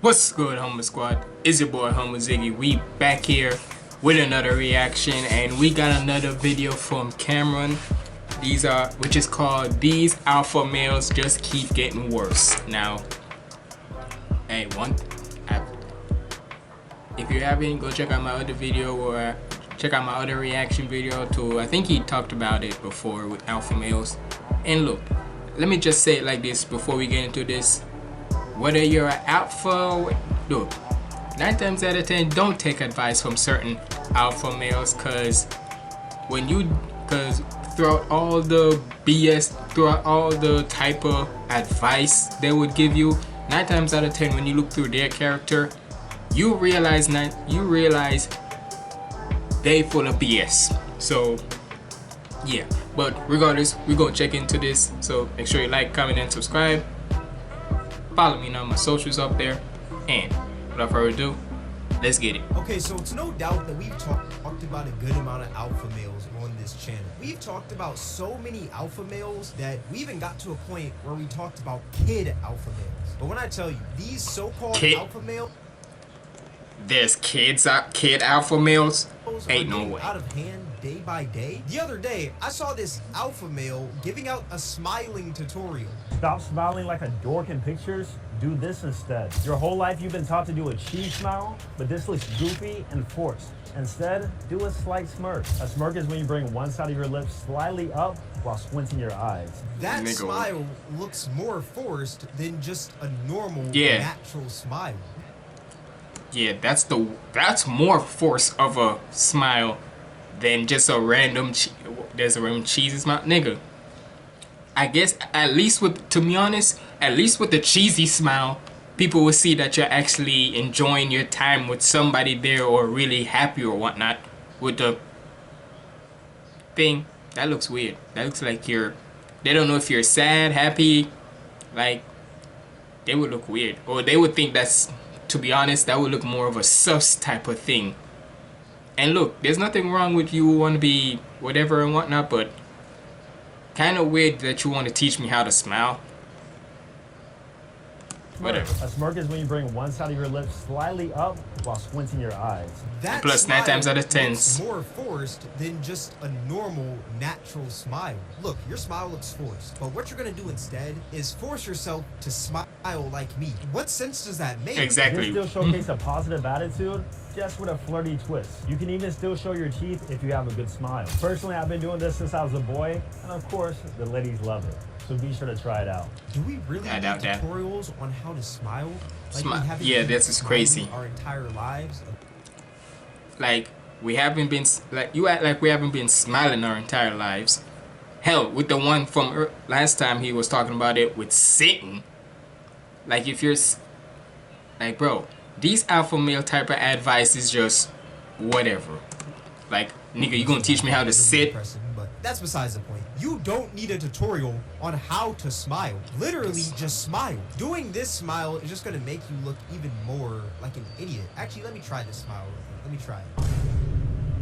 What's good, Humble Squad? It's your boy HumbleZiggy. We back here with another reaction, and we got another video from Kameron. Which is called "These Alpha Males Just Keep Getting Worse." Now, hey, if you haven't, go check out my other video or check out my other reaction video too. I think he talked about it before with alpha males. And look, let me just say it like this before we get into this. Whether you're an alpha, look, 9 times out of 10, don't take advice from certain alpha males, cause throughout all the BS, throughout all the type of advice they would give you, 9 times out of 10, when you look through their character, you realize they full of BS. So yeah, but regardless, we're gonna check into this. So make sure you like, comment, and subscribe. Follow me on my socials up there, and without further ado, let's get it. Okay, so it's no doubt that we've talked about a good amount of alpha males on this channel. We've talked about so many alpha males that we even got to a point where we talked about kid alpha males. But when I tell you, these so-called alpha males, there's kid alpha males, ain't no way. Out of hand day by day. The other day, I saw this alpha male giving out a smiling tutorial. Stop smiling like a dork in pictures. Do this instead. Your whole life you've been taught to do a cheese smile, but this looks goofy and forced. Instead, do a slight smirk. A smirk is when you bring one side of your lips slightly up while squinting your eyes. That smile looks more forced than just a normal, natural smile. Yeah, that's more force of a smile than just a random cheesy smile, nigga. I guess to be honest, at least with the cheesy smile, people will see that you're actually enjoying your time with somebody there or really happy or whatnot. With the thing, that looks weird. That looks like they don't know if you're sad, happy, like, they would look weird. Or they would think to be honest, that would look more of a sus type of thing. And look, there's nothing wrong with you want to be whatever and whatnot, but kind of weird that you want to teach me how to smile. Whatever. A smirk is when you bring one side of your lips slightly up while squinting your eyes. That plus 9 times out of 10 more forced than just a normal, natural smile. Look, your smile looks forced, but what you're gonna do instead is force yourself to smile like me. What sense does that make? Exactly. You can still showcase a positive attitude, just with a flirty twist. You can even still show your teeth if you have a good smile. Personally, I've been doing this since I was a boy, and of course, the ladies love it. So be sure to try it out. Do we really need tutorials on how to smile? Like yeah, this is crazy. Our entire lives. Like we haven't been you act like we haven't been smiling our entire lives. Hell, with the one from last time he was talking about it with sitting. Like if you're like, bro, these alpha male type of advice is just whatever. Like, nigga, you gonna teach me how to sit? But that's besides the point. You don't need a tutorial on how to smile. Literally, just smile. Doing this smile is just gonna make you look even more like an idiot. Actually, let me try this smile real quick. Let me try it.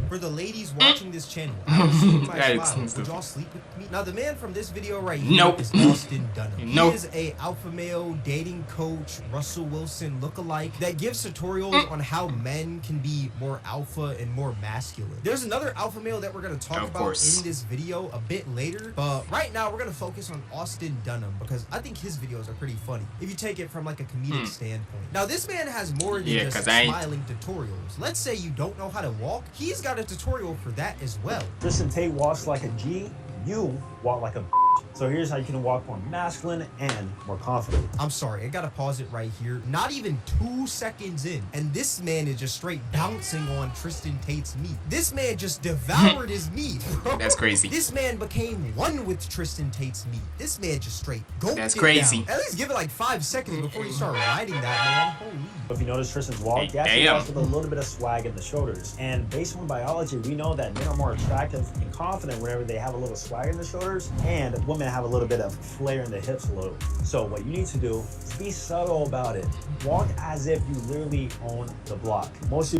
For the ladies watching this channel, would y'all sleep with me? Now, the man from this video right here is Austin Dunham. He is a alpha male dating coach, Russell Wilson lookalike that gives tutorials on how men can be more alpha and more masculine. There's another alpha male that we're going to talk about in this video a bit later, but right now we're going to focus on Austin Dunham because I think his videos are pretty funny if you take it from like a comedic standpoint. Now, this man has more than just smiling tutorials. Let's say you don't know how to walk, he's got a tutorial for that as well. Tristan Tate walks like a G, you walk like a b****. So here's how you can walk more masculine and more confident. I'm sorry, I gotta pause it right here. Not even 2 seconds in, and this man is just straight bouncing on Tristan Tate's meat. This man just devoured his meat, bro. That's crazy. This man became one with Tristan Tate's meat. This man just straight gulped That's crazy. Down. At least give it like 5 seconds before you start riding that, man. Holy. If you notice Tristan's walk, he actually walks with a little bit of swag in the shoulders. And based on biology, we know that men are more attractive and confident whenever they have a little swag in the shoulders, and women have a little bit of flair in the hips a little. So what you need to do is be subtle about it. Walk as if you literally own the block. Most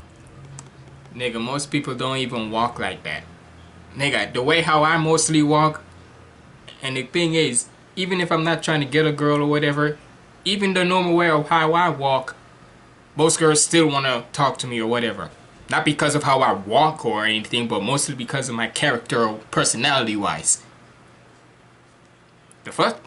people don't even walk like that. Nigga, the way how I mostly walk, and the thing is, even if I'm not trying to get a girl or whatever, even the normal way of how I walk, most girls still want to talk to me or whatever. Not because of how I walk or anything, but mostly because of my character or personality-wise. The fuck?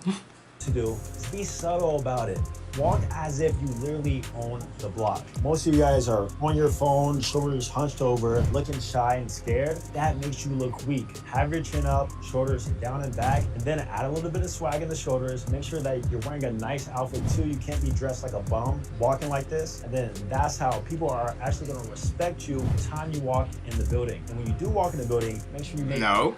To do is be subtle about it. Walk as if you literally own the block. Most of you guys are on your phone, shoulders hunched over, looking shy and scared. That makes you look weak. Have your chin up, shoulders down and back, and then add a little bit of swag in the shoulders. Make sure that you're wearing a nice outfit too. You can't be dressed like a bum walking like this. And then that's how people are actually going to respect you the time you walk in the building. And when you do walk in the building, make sure you make... No.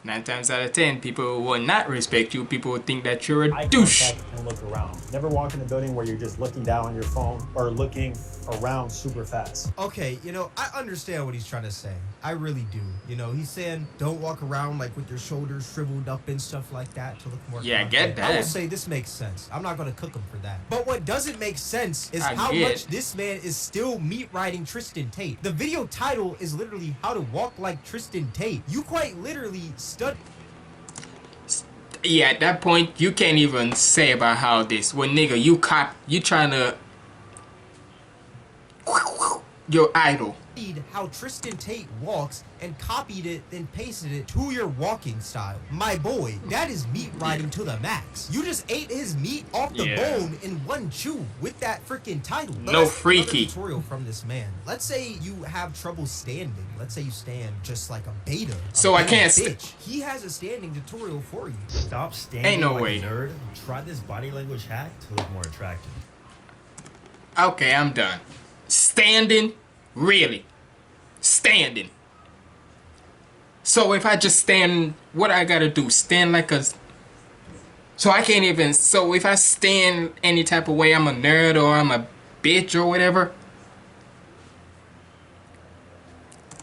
9 times out of 10, people will not respect you. People will think that you're a douche. And look around. Never walk in a building where you're just looking down on your phone or looking around super fast. Okay, you know, I understand what he's trying to say. I really do. You know, he's saying don't walk around like with your shoulders shriveled up and stuff like that to look more Yeah, confident. I get that. I will say this makes sense. I'm not going to cook him for that. But what doesn't make sense is how much this man is still meat riding Tristan Tate. The video title is literally how to walk like Tristan Tate. You quite literally Yeah, at that point, you can't even say about how this. Well, nigga, you trying to... Your idol. How Tristan Tate walks and copied it and pasted it to your walking style. My boy, that is meat riding to the max. You just ate his meat off the bone in one chew with that freaking title. But no freaky tutorial from this man. Let's say you have trouble standing. Let's say you stand just like a beta. So I can't bitch. He has a standing tutorial for you. Stop standing Ain't no like way. a nerd. Try this body language hack to look more attractive. Okay, I'm done. Standing? Really? Standing. So if I just stand, what I gotta do? Stand like a... So I can't even... So if I stand any type of way, I'm a nerd or I'm a bitch or whatever.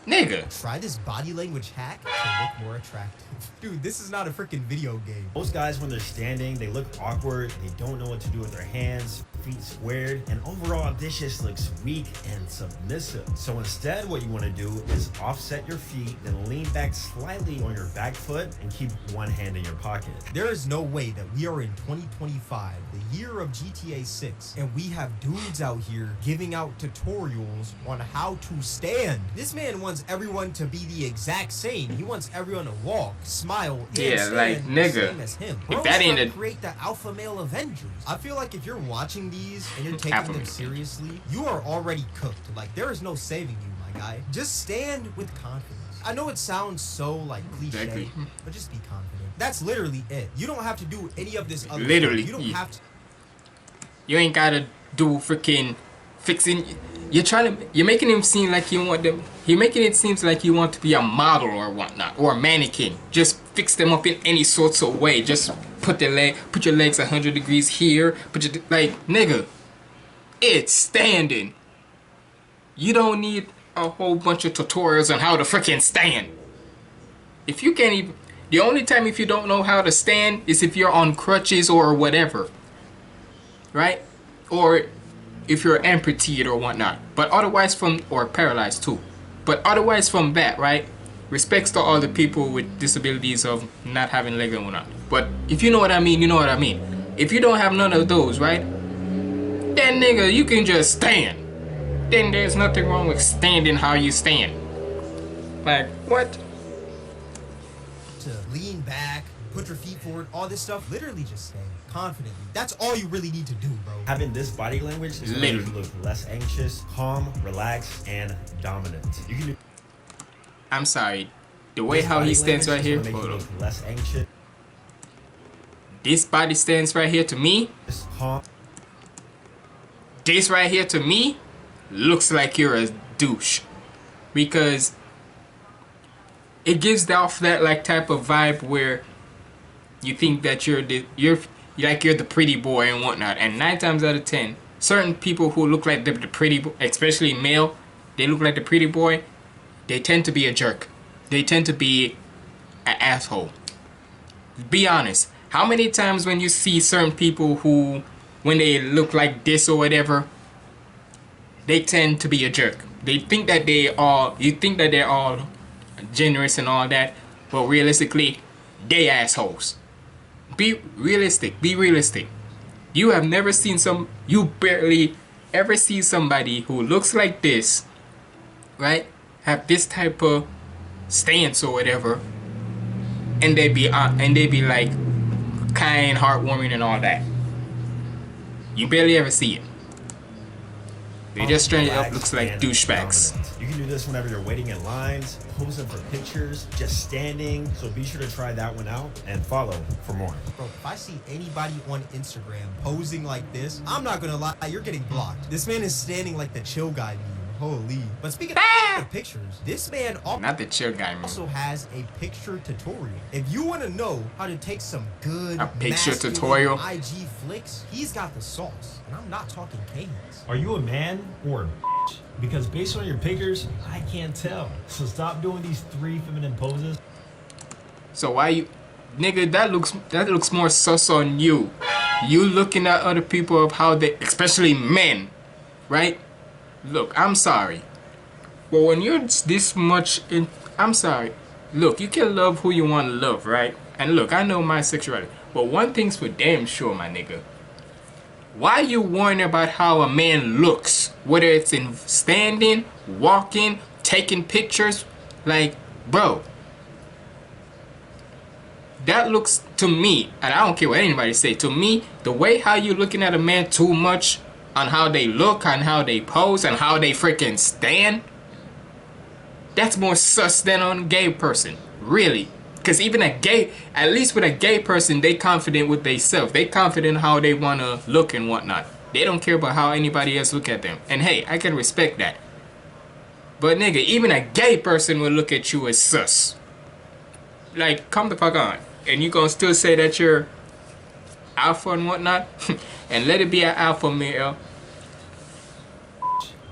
Nigga. Try this body language hack to look more attractive. Dude, this is not a freaking video game. Most guys, when they're standing, they look awkward. They don't know what to do with their hands, feet squared, and overall, this just looks weak and submissive. So instead, what you want to do is offset your feet, then lean back slightly on your back foot and keep one hand in your pocket. There is no way that we are in 2025, the year of GTA 6, and we have dudes out here giving out tutorials on how to stand. This man wants everyone to be the exact same. He wants everyone to walk, smile, and stand like, the nigga, same as him. if that ain't create the alpha male Avengers. I feel like if you're watching these and you're taking them seriously, you are already cooked. Like, there is no saving you, my guy. Just stand with confidence. I know it sounds so like cliche, but just be confident. That's literally it. You don't have to do any of this other literally stuff. You don't have to. You ain't gotta do freaking fixing. You're making him seem like you want them. You're making it seem like you want to be a model or whatnot, or a mannequin. Just fix them up in any sorts of way. Just put your legs 100 degrees here. Nigga, it's standing. You don't need a whole bunch of tutorials on how to freaking stand. If you can't even, the only time if you don't know how to stand is if you're on crutches or whatever, right? Or if you're amputated or whatnot, but otherwise or paralyzed too. But otherwise from that, right? Respects to all the people with disabilities of not having legs and whatnot. But if you know what I mean, you know what I mean. If you don't have none of those, right? Then nigga, you can just stand. Then there's nothing wrong with standing how you stand. Like, what? To lean back, put your feet forward, all this stuff, literally just stand confidently. That's all you really need to do, bro. Having this body language is going to make you look less anxious, calm, relaxed, and dominant. You can do. I'm sorry. The way how he stands right here. Hold on. Less anxious. This body stands right here to me. This right here to me looks like you're a douche, because it gives off that like type of vibe where you think that you're the pretty boy and whatnot. And 9 times out of 10, certain people who look like the pretty, especially male, they look like the pretty boy, they tend to be a jerk. They tend to be an asshole. Be honest. How many times when you see certain people who, when they look like this or whatever, they tend to be a jerk. They think that you think that they're all generous and all that, but realistically, they assholes. Be realistic. Be realistic. You have never seen you barely ever see somebody who looks like this, right? Have this type of stance or whatever, and they be like kind, heartwarming, and all that. You barely ever see it. They just straight up looks like douchebags. You can do this whenever you're waiting in lines, posing for pictures, just standing. So be sure to try that one out and follow for more. Bro, if I see anybody on Instagram posing like this, I'm not gonna lie, you're getting blocked. This man is standing like the chill guy meme. Holy. But speaking of pictures, this man not the chill guy meme. Also has a picture tutorial. If you want to know how to take some good picture tutorial IG flicks, he's got the sauce. And I'm not talking cadence. Are you a man or a bitch? Because based on your pictures, I can't tell. So stop doing these 3 feminine poses. So why you, nigga? That looks more sus on you. You looking at other people of how they, especially men, right? Look, I'm sorry, but when you're this much in, I'm sorry. Look, you can love who you want to love, right? And look, I know my sexuality, but one thing's for damn sure, my nigga. Why you worrying about how a man looks? Whether it's in standing, walking, taking pictures, like, bro. That looks to me, and I don't care what anybody say, to me, the way how you looking at a man too much on how they look, on how they pose, and how they freaking stand, that's more sus than on a gay person, really. Because even a gay, at least with a gay person, they confident with themselves. They confident how they want to look and whatnot. They don't care about how anybody else look at them. And hey, I can respect that. But nigga, even a gay person will look at you as sus. Like, come the fuck on. And you gonna still say that you're alpha and whatnot? And let it be an alpha male.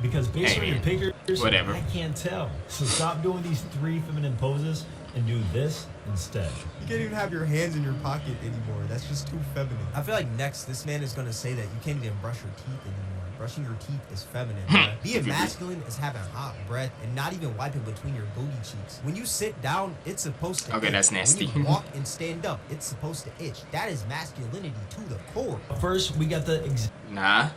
Because based on your pictures, whatever. I can't tell. So stop doing these 3 feminine poses and do this instead. You can't even have your hands in your pocket anymore. That's just too feminine. I feel like next, this man is gonna say that you can't even brush your teeth anymore. Brushing your teeth is feminine. Being masculine is having hot breath and not even wiping between your booty cheeks. When you sit down, it's supposed to itch. That's nasty. When you walk and stand up, it's supposed to itch. That is masculinity to the core. First, we got the nah.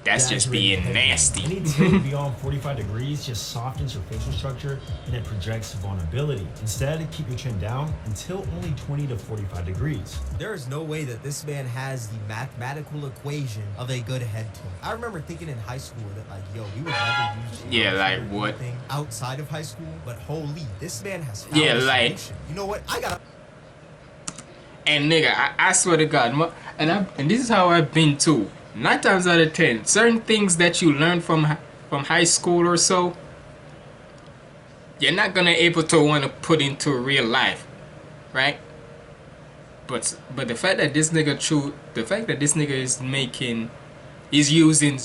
That's just being nasty. Any tilt beyond 45 degrees just softens your facial structure and it projects vulnerability. Instead, keep your chin down until only 20 to 45 degrees. There is no way that this man has the mathematical equation of a good head tilt. I remember thinking in high school that like, yo, we would never use anything outside of high school, but holy, this man has found a solution. You know what? I got. And nigga, I swear to God, and this is how I've been too. 9 times out of 10, certain things that you learn from high school or so, you're not gonna able to want to put into real life, right? But the fact that this nigga is using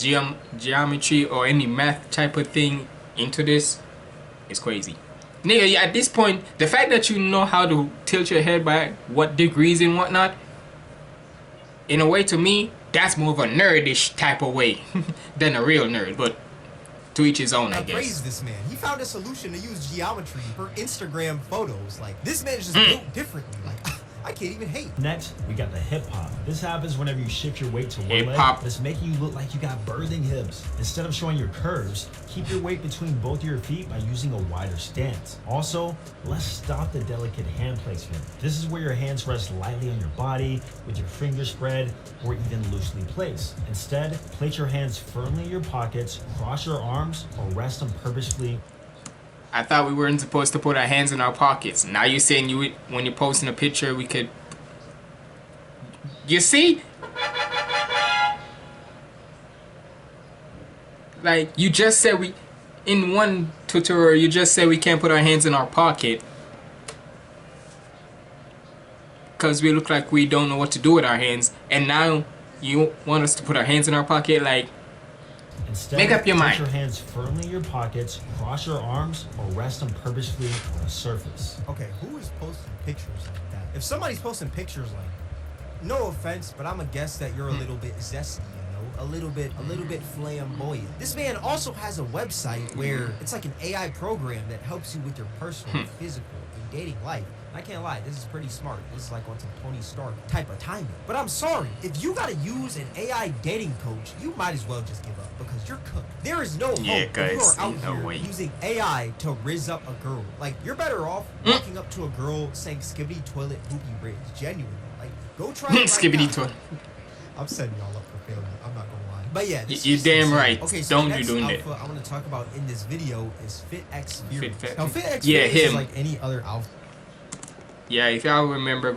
geometry or any math type of thing into this is crazy. Nigga, at this point, the fact that you know how to tilt your head by what degrees and whatnot, in a way, to me, that's more of a nerdish type of way than a real nerd, but to each his own, I guess. Praise this man. He found a solution to use geometry for Instagram photos. Like, this man is just built differently. Like, I can't even hate. Next, we got the hip hop. This happens whenever you shift your weight to one leg. It's making you look like you got birthing hips. Instead of showing your curves, keep your weight between both of your feet by using a wider stance. Also, let's stop the delicate hand placement. This is where your hands rest lightly on your body with your fingers spread or even loosely placed. Instead, place your hands firmly in your pockets, cross your arms, or rest them purposefully. I thought we weren't supposed to put our hands in our pockets. Now you're saying when you're posting a picture, we could... You see? Like, you just said in one tutorial, you just said we can't put our hands in our pocket. Because we look like we don't know what to do with our hands. And now you want us to put our hands in our pocket? Like, instead, make up your mind. Put your hands firmly in your pockets, cross your arms, or rest them purposefully on a surface. Okay, who is posting pictures like that? If somebody's posting pictures like that, no offense, but I'm gonna guess that you're a little bit zesty, a little bit flamboyant. This man also has a website where it's like an AI program that helps you with your personal, physical, and dating life. I can't lie, this is pretty smart. This is like on some Tony Stark type of timing. But I'm sorry, if you gotta use an AI dating coach, you might as well just give up. you're cooked. There is no hope if you are out here using AI to rizz up a girl. Like, you're better off walking up to a girl saying skibbity toilet poopy rizz. Genuinely. Like, go try it right skibbity toilet. I'm setting y'all up for failure. I'm not gonna lie. But yeah, you're damn right. Okay, so don't the you next doing alpha that. I want to talk about in this video is FitX Fury. Fit. Now, FitX yeah, Fury him. is like any other alpha. Yeah, if y'all remember,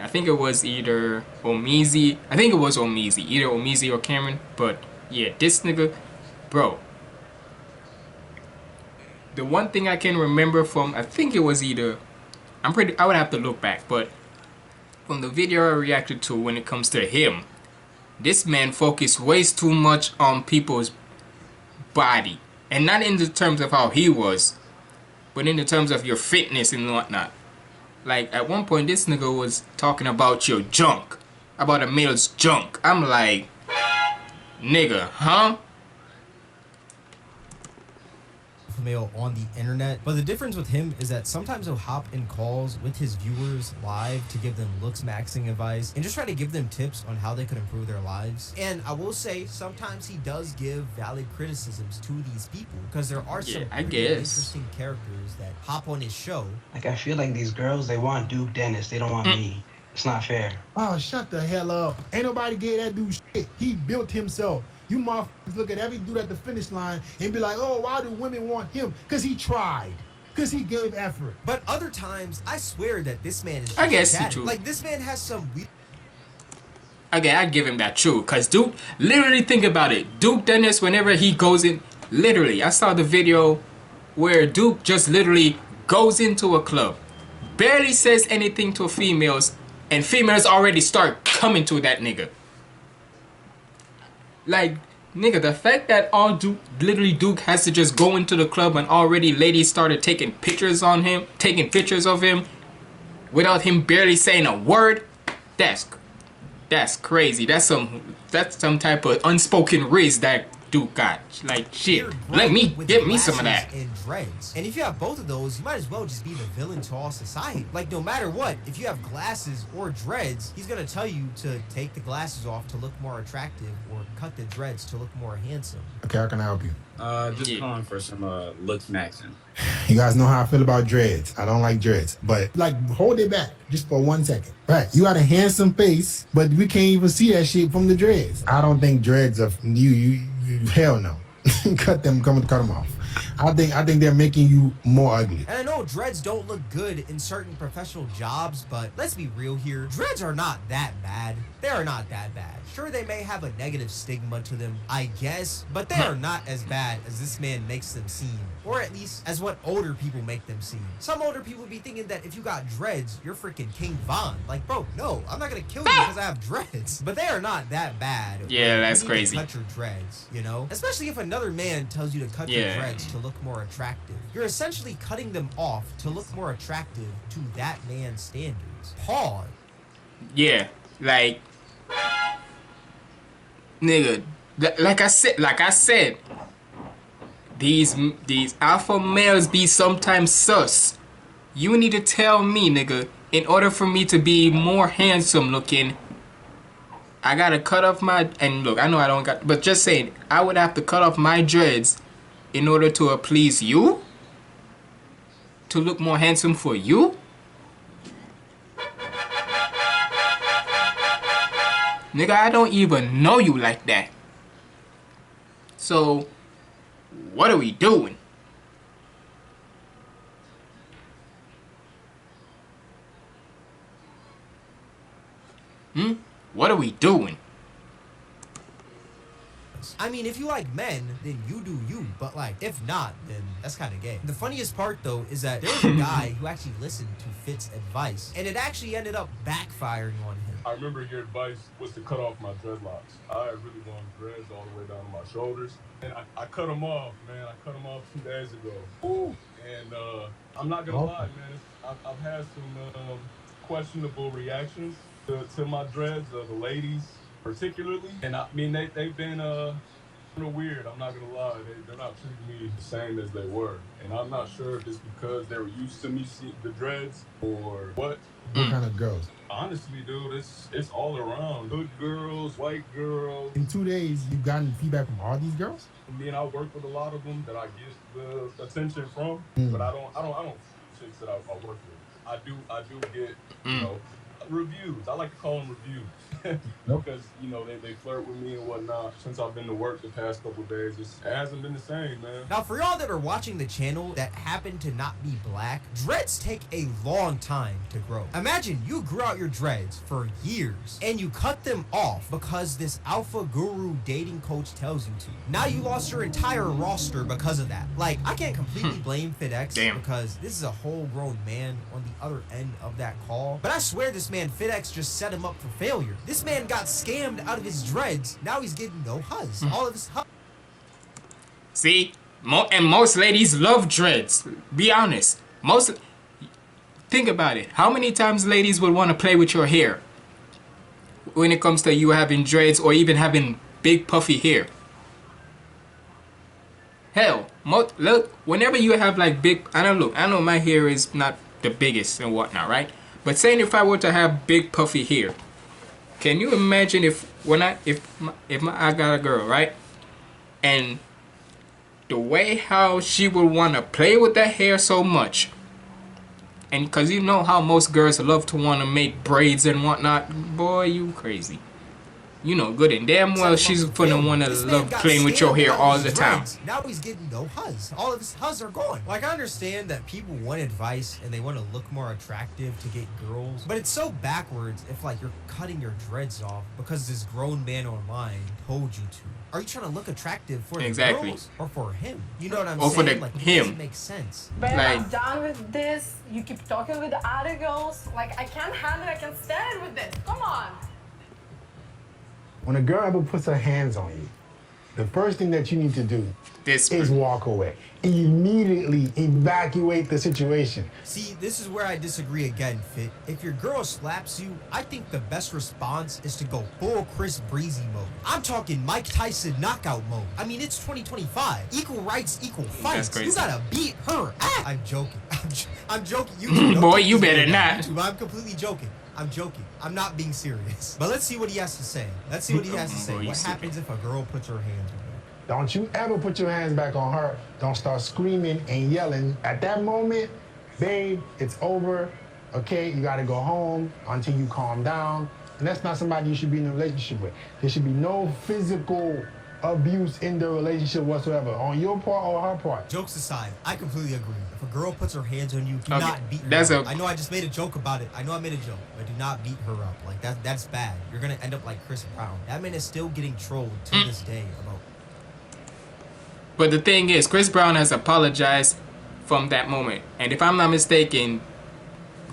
I think it was either Omizi. I think it was Omizi. Either Omizi or Kameron. But yeah, this nigga, bro. The one thing I can remember from, I think it was either, I would have to look back, but from the video I reacted to when it comes to him, this man focused way too much on people's body. And not in the terms of how he was, but in the terms of your fitness and whatnot. Like, at one point, this nigga was talking about your junk. About a male's junk. I'm like, nigga, huh? Male on the internet, but the difference with him is that sometimes he'll hop in calls with his viewers live to give them looks maxing advice and just try to give them tips on how they could improve their lives. And I will say sometimes he does give valid criticisms to these people because there are some interesting characters that hop on his show. Like, I feel like these girls, they want Duke Dennis, they don't want me. It's not fair. Oh, shut the hell up. Ain't nobody gave that dude shit. He built himself. You motherfuckers look at every dude at the finish line and be like, oh, why do women want him? Because he tried. Because he gave effort. But other times, I swear that this man is just I guess it's true. Like, this man has some weird... Okay, I give him that true. Because Duke, literally think about it. Duke Dennis, whenever he goes in, literally, I saw the video where Duke just literally goes into a club, barely says anything to females, and females already start coming to that nigga. Like, nigga, the fact that Duke has to just go into the club and already ladies started taking pictures of him without him barely saying a word, that's crazy. That's some type of unspoken riz that Duke got. Like, shit, get me some of that. And dreads. And if you have both of those, you might as well just be the villain to all society. Like, no matter what, if you have glasses or dreads, he's gonna tell you to take the glasses off to look more attractive or cut the dreads to look more handsome. Okay, how can I help you? Just calling for some looks maxing. You guys know how I feel about dreads. I don't like dreads, but like, hold it back just for 1 second. Right, you got a handsome face, but we can't even see that shit from the dreads. I don't think dreads are you hell no. cut them off. I think they're making you more ugly. And I know dreads don't look good in certain professional jobs, but let's be real here. Dreads are not that bad. They are not that bad. Sure, they may have a negative stigma to them, I guess, but they are not as bad as this man makes them seem. Or at least as what older people make them seem. Some older people be thinking that if you got dreads, you're freaking King Von. Like, bro, no, I'm not gonna kill you because I have dreads. But they are not that bad. Yeah, that's you need crazy. to cut your dreads, you know? Especially if another man tells you to cut your dreads to look more attractive. You're essentially cutting them off to look more attractive to that man's standards. Pause. Yeah, like, nigga, like I said, these alpha males be sometimes sus. You need to tell me, nigga, in order for me to be more handsome looking, I gotta cut off my, and look, I know I don't got, but just saying, I would have to cut off my dreads in order to please you? To look more handsome for you? Nigga, I don't even know you like that. So, what are we doing? What are we doing? I mean, if you like men, then you do you. But, like, if not, then that's kind of gay. The funniest part, though, is that there was a guy who actually listened to Fit's advice, and it actually ended up backfiring on him. I remember your advice was to cut off my dreadlocks. I had really long dreads all the way down to my shoulders. And I cut them off, man. I cut them off 2 days ago. Ooh. And I'm not going to lie, man. I've had some questionable reactions to my dreads, the ladies particularly. And I mean, they've been They're weird, I'm not gonna lie. They're not treating me the same as they were. And I'm not sure if it's because they were used to me seeing the dreads or what. What kind of girls? Honestly, dude, it's all around. Hood girls, white girls. In 2 days, you've gotten feedback from all these girls? I mean, I work with a lot of them that I get the attention from, but I don't chicks that I work with. I do get, you know, reviews. I like to call them reviews. Because, you know, they flirt with me and whatnot. Since I've been to work the past couple of days, it hasn't been the same, man. Now, for y'all that are watching the channel that happen to not be black, dreads take a long time to grow. Imagine you grew out your dreads for years and you cut them off because this alpha guru dating coach tells you to. Now you lost your entire roster because of that. Like, I can't completely blame FedEx because this is a whole grown man on the other end of that call. But I swear this man, FedEx, just set him up for failure. This man got scammed out of his dreads. Now he's getting no huzz. All of his See? And most ladies love dreads. Be honest. Think about it. How many times ladies would want to play with your hair when it comes to you having dreads or even having big puffy hair? Hell, look, whenever you have like big, I know my hair is not the biggest and whatnot, right? But saying if I were to have big puffy hair, can you imagine if I got a girl, right? And the way how she would want to play with that hair so much, and because you know how most girls love to want to make braids and whatnot, boy, you crazy. You know good and damn well she's gonna wanna love playing with your hair all the time. Now he's getting no huzz. All of his huzz are gone. Like, I understand that people want advice and they want to look more attractive to get girls, but it's so backwards if like you're cutting your dreads off because this grown man online told you to. Are you trying to look attractive for the girls or for him? You know what I'm saying? For the like, him. It doesn't make sense. Babe, I'm done with this. You keep talking with the other girls. Like, I can't handle it. I can't stand with this. Come on. When a girl ever puts her hands on you, the first thing that you need to do is walk away. Immediately evacuate the situation. See, this is where I disagree again, Fit. If your girl slaps you, I think the best response is to go full Chris Breezy mode. I'm talking Mike Tyson knockout mode. I mean, it's 2025. Equal rights, equal fights. You gotta beat her ass. I'm joking. I'm joking. YouTube, boy, you better not. YouTube, I'm completely joking. I'm joking. I'm not being serious. But let's see what he has to say. Let's see what he has to say. What happens if a girl puts her hands on you? Don't you ever put your hands back on her. Don't start screaming and yelling. At that moment, babe, it's over. Okay, you gotta go home until you calm down. And that's not somebody you should be in a relationship with. There should be no physical abuse in the relationship whatsoever, on your part or her part. Jokes aside, I completely agree. If a girl puts her hands on you, do not beat her up. I know I just made a joke about it. I know I made a joke, but do not beat her up. Like, that's bad. You're gonna end up like Chris Brown. That man is still getting trolled to this day about. But the thing is, Chris Brown has apologized from that moment. And if I'm not mistaken,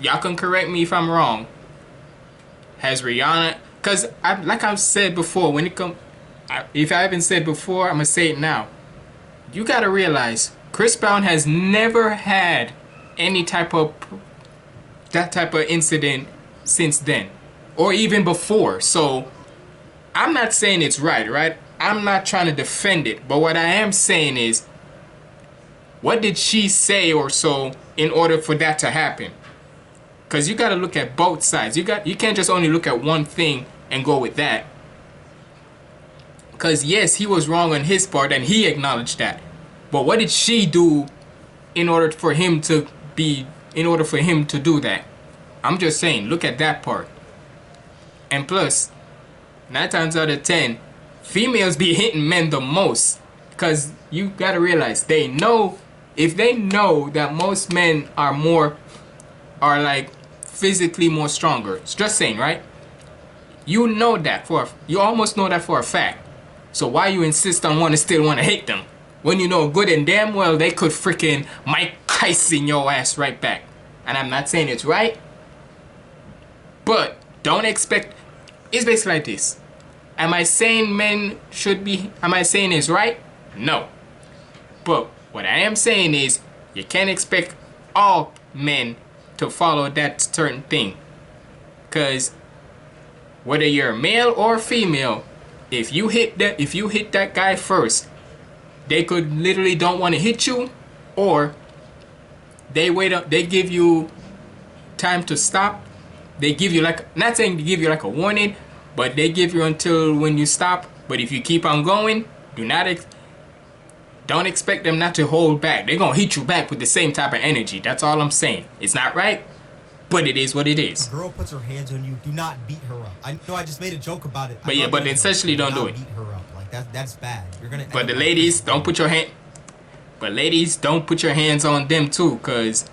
y'all can correct me if I'm wrong, has Rihanna, because like I've said before, when it comes, if I haven't said before, I'm going to say it now. You got to realize, Chris Brown has never had any type of, that type of incident since then. Or even before. So, I'm not saying it's right? I'm not trying to defend it. But what I am saying is, what did she say or so in order for that to happen? Because you got to look at both sides. You can't just only look at one thing and go with that. Because yes, he was wrong on his part and he acknowledged that. But what did she do in order for him to do that? I'm just saying, look at that part. And plus, 9 times out of 10, females be hitting men the most. Because you gotta realize, if they know that most men are like physically more stronger. It's just saying, right? You almost know that for a fact. So why you insist on still want to hate them? When you know good and damn well they could freaking Mike Tyson your ass right back. And I'm not saying it's right. But don't expect, it's basically like this. Am I saying it's right? No. But what I am saying is, you can't expect all men to follow that certain thing. Because whether you're male or female, if you hit that guy first, they could literally don't want to hit you, or they wait up. They give you time to stop. They give you like, not saying they give you like a warning, but they give you until when you stop. But if you keep on going, don't expect them not to hold back. They're gonna hit you back with the same type of energy. That's all I'm saying. It's not right, but it is what it is. A girl puts her hands on you, do not beat her up. I know I just made a joke about it. But yeah, but essentially don't do it. Beat her up. Like that's bad. You're gonna. But the ladies, don't put your hand. But ladies, don't put your hands on them too, cause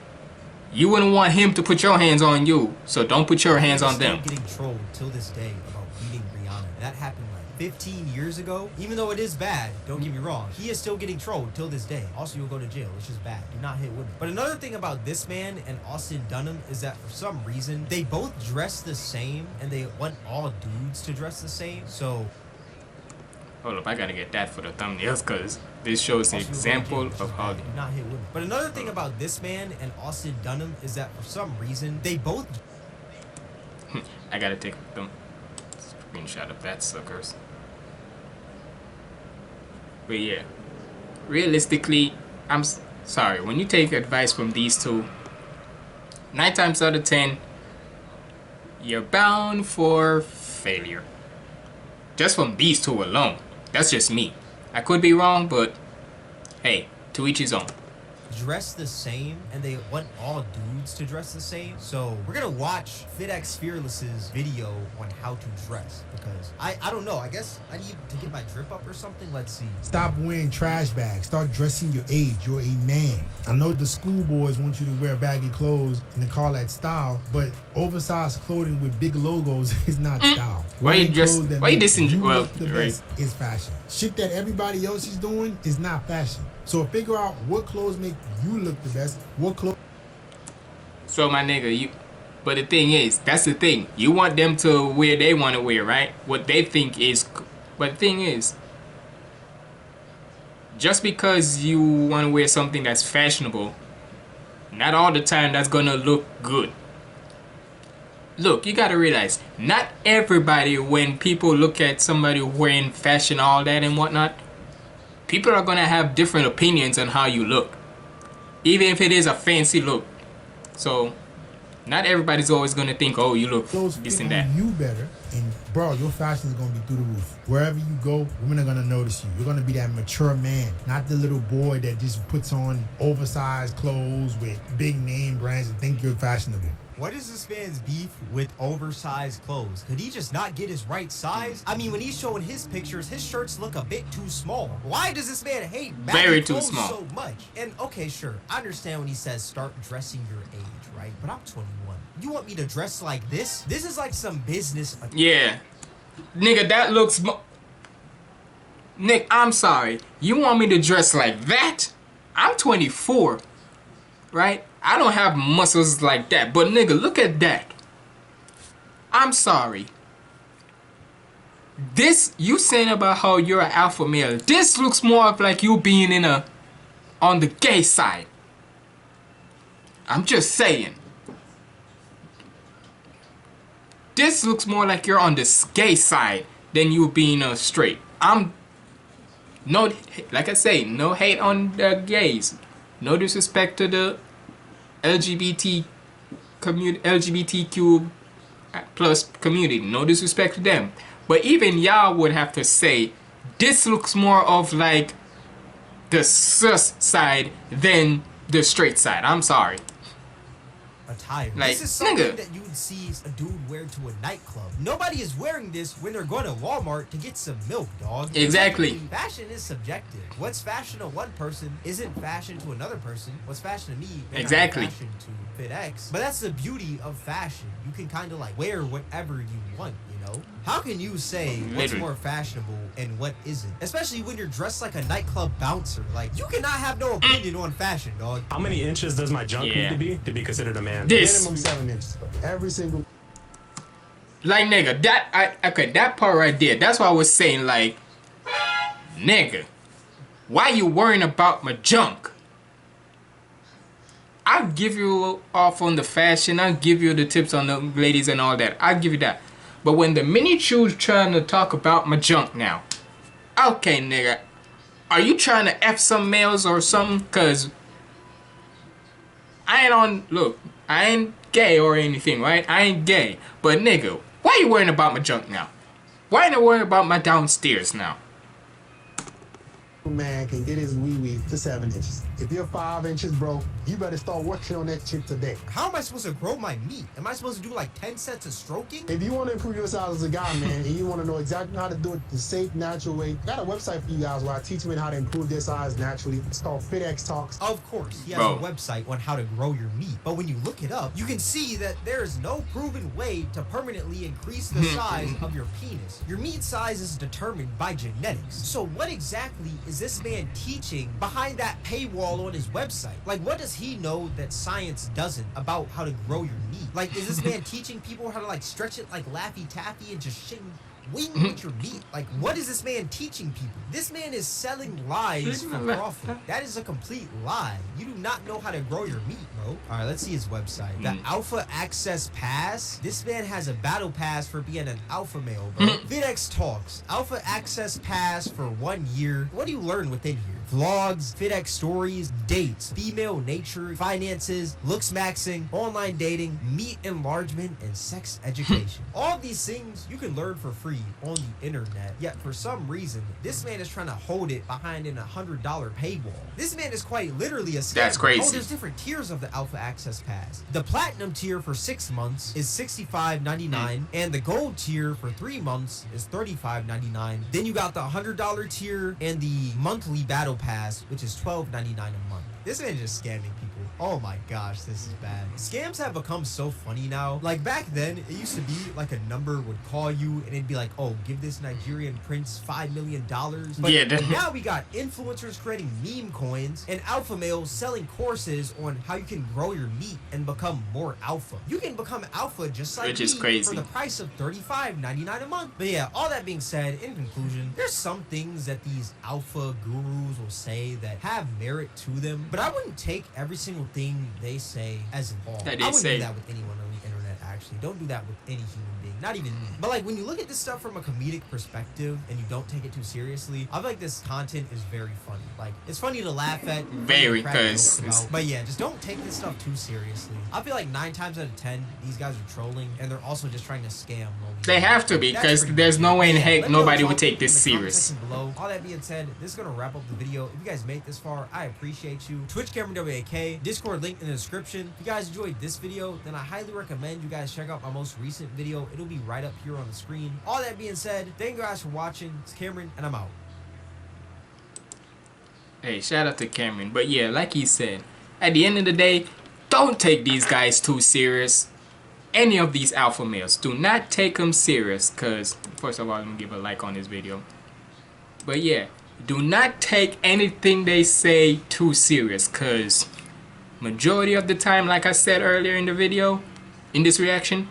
you wouldn't want him to put your hands on you. So don't put your hands on them. Getting trolled till this day about beating Rihanna. That happened like 15 years ago. Even though it is bad, don't get me wrong, he is still getting trolled till this day. Also, you'll go to jail. It's just bad. Do not hit women. But another thing about this man and Austin Dunham is that for some reason they both dress the same, and they want all dudes to dress the same. So hold up, I gotta get that for the thumbnails, cause this shows an example of how. Do not hit women. But another thing about this man and Austin Dunham is that for some reason they both. I gotta take a screenshot of that suckers. But yeah, realistically, I'm sorry. When you take advice from these two, 9 times out of 10, you're bound for failure. Just from these two alone. That's just me. I could be wrong, but hey, to each his own. Dress the same, and they want all dudes to dress the same. So we're gonna watch FitX Fearless's video on how to dress, because I don't know, I guess I need to get my drip up or something. Let's see. Stop wearing trash bags. Start dressing your age. You're a man. I know the schoolboys want you to wear baggy clothes and they call that style, but oversized clothing with big logos is not style. Why you dissing? Well, the best is fashion. Shit that everybody else is doing is not fashion. So figure out what clothes make you look the best. What clothes? So my nigga, but the thing is, that's the thing. You want them to wear they want to wear, right? What they think is. But the thing is, just because you want to wear something that's fashionable, not all the time that's gonna look good. Look, you gotta realize, not everybody, when people look at somebody wearing fashion, all that and whatnot, people are gonna have different opinions on how you look, even if it is a fancy look. So, not everybody's always gonna think, oh, you look this and that. You better, and bro, your fashion is gonna be through the roof. Wherever you go, women are gonna notice you. You're gonna be that mature man, not the little boy that just puts on oversized clothes with big name brands and think you're fashionable. What is this man's beef with oversized clothes? Could he just not get his right size? I mean, when he's showing his pictures, his shirts look a bit too small. Why does this man hate baggy clothes so much? And okay, sure, I understand when he says start dressing your age, right? But I'm 21. You want me to dress like this? This is like some business. Yeah. Nigga, that looks... Nick, I'm sorry. You want me to dress like that? I'm 24, right? I don't have muscles like that, but nigga, look at that. I'm sorry. This, you saying about how you're an alpha male, this looks more of like you being on the gay side. I'm just saying. This looks more like you're on the gay side than you being straight. Like I say, no hate on the gays. No disrespect to the LGBTQ plus community. No disrespect to them. But even y'all would have to say, this looks more of like the sus side than the straight side. I'm sorry. Attire. Like, this is something that you would see a dude wear to a nightclub. Nobody is wearing this when they're going to Walmart to get some milk, dog. Exactly. Fashion is subjective. What's fashion to one person isn't fashion to another person. What's fashion to me exactly fashion to FitX. But that's the beauty of fashion. You can kind of like wear whatever you want, you know? How can you say what's more fashionable and what isn't? Especially when you're dressed like a nightclub bouncer. Like, you cannot have no opinion on fashion, dog. How many inches does my junk need to be considered a man? Minimum 7 inches. Every single... Like, nigga, that part right there, that's why I was saying, like, nigga, why you worrying about my junk? I'll give you off on the fashion. I'll give you the tips on the ladies and all that. I'll give you that. But when the minute you trying to talk about my junk now, okay, nigga, are you trying to F some males or something? Cause I ain't gay or anything, right? I ain't gay. But nigga, why you worrying about my junk now? Why ain't you worrying about my downstairs now? Man can get his wee to 7 inches. If you're 5 inches, bro, you better start working on that shit today. How am I supposed to grow my meat? Am I supposed to do like 10 sets of stroking? If you want to improve yourself as a guy, man, and you want to know exactly how to do it the safe, natural way, I got a website for you guys where I teach men how to improve their size naturally. It's called FitX Talks. Of course, he has a website on how to grow your meat. But when you look it up, you can see that there is no proven way to permanently increase the size of your penis. Your meat size is determined by genetics. So what exactly is this man teaching behind that paywall on his website? Like, what does he know that science doesn't about how to grow your meat? Like, is this man teaching people how to like stretch it like Laffy Taffy and just wing with your meat? Like, what is this man teaching people? This man is selling lies for profit. That is a complete lie. You do not know how to grow your meat, bro. All right, let's see his website. The Alpha Access Pass. This man has a battle pass for being an alpha male, bro. FitX Talks. Alpha Access Pass for 1 year. What do you learn within here? Vlogs, FitX stories, dates, female nature, finances, looks maxing, online dating, meat enlargement, and sex education. All of these things you can learn for free on the internet. Yet for some reason, this man is trying to hold it behind an $100 paywall. This man is quite literally a scammer. That's crazy. Oh, there's different tiers of the Alpha Access Pass. The Platinum tier for 6 months is $65.99, and the Gold tier for 3 months is $35.99. Then you got the $100 tier and the monthly Battle Pass, which is $12.99 a month. This man is just scamming people. Oh my gosh, this is bad. Scams have become so funny now. Like back then, it used to be like a number would call you and it'd be like, oh, give this Nigerian prince $5 million. But yeah, now we got influencers creating meme coins and alpha males selling courses on how you can grow your meat and become more alpha. You can become alpha just like Which is me crazy. for the price of $35.99 a month. But yeah, all that being said, in conclusion, there's some things that these alpha gurus will say that have merit to them, but I wouldn't take every single thing they say as law. I wouldn't do that with anyone on the internet, actually. Don't do that with any human being, not even me. But like when you look at this stuff from a comedic perspective and you don't take it too seriously, I feel like this content is very funny. Like it's funny to laugh at, very, cause but yeah, just don't take this stuff too seriously. I feel like 9 times out of 10 these guys are trolling and they're also just trying to scam. They have to be, because there's no way in heck nobody would take this serious. Below. All that being said, this is gonna wrap up the video. If you guys made it this far, I appreciate you. Twitch Kameron WAK, Discord link in the description. If you guys enjoyed this video, then I highly recommend you guys check out my most recent video. It'll be right up here on the screen. All that being said, thank you guys for watching. It's Kameron, and I'm out. Hey, shout out to Kameron. But yeah, like he said, at the end of the day, don't take these guys too serious. Any of these alpha males, do not take them serious, because first of all, let me give a like on this video. But yeah, do not take anything they say too serious, because majority of the time, like I said earlier in the video, in this reaction,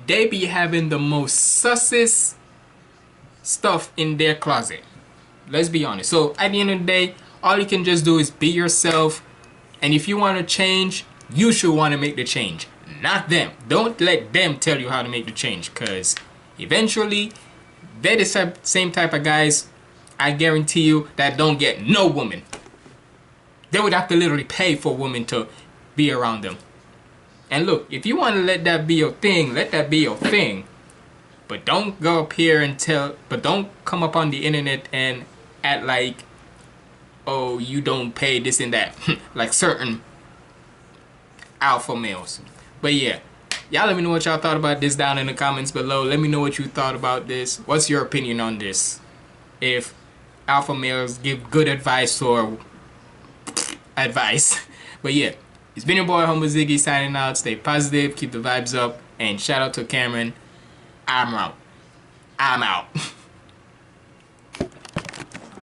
they be having the most sussest stuff in their closet. Let's be honest. So at the end of the day, all you can just do is be yourself, and if you want to change, you should want to make the change, not them. Don't let them tell you how to make the change, because eventually they're the same type of guys, I guarantee you, that don't get no woman. They would have to literally pay for women to be around them. And look, if you want to let that be your thing, let that be your thing. But don't go up here and don't come up on the internet and act like, oh, you don't pay this and that. Like certain alpha males. But yeah, y'all let me know what y'all thought about this down in the comments below. Let me know what you thought about this. What's your opinion on this? If alpha males give good advice or advice. But yeah, it's been your boy HumbleZiggy signing out. Stay positive, keep the vibes up, and shout out to Kameron. I'm out.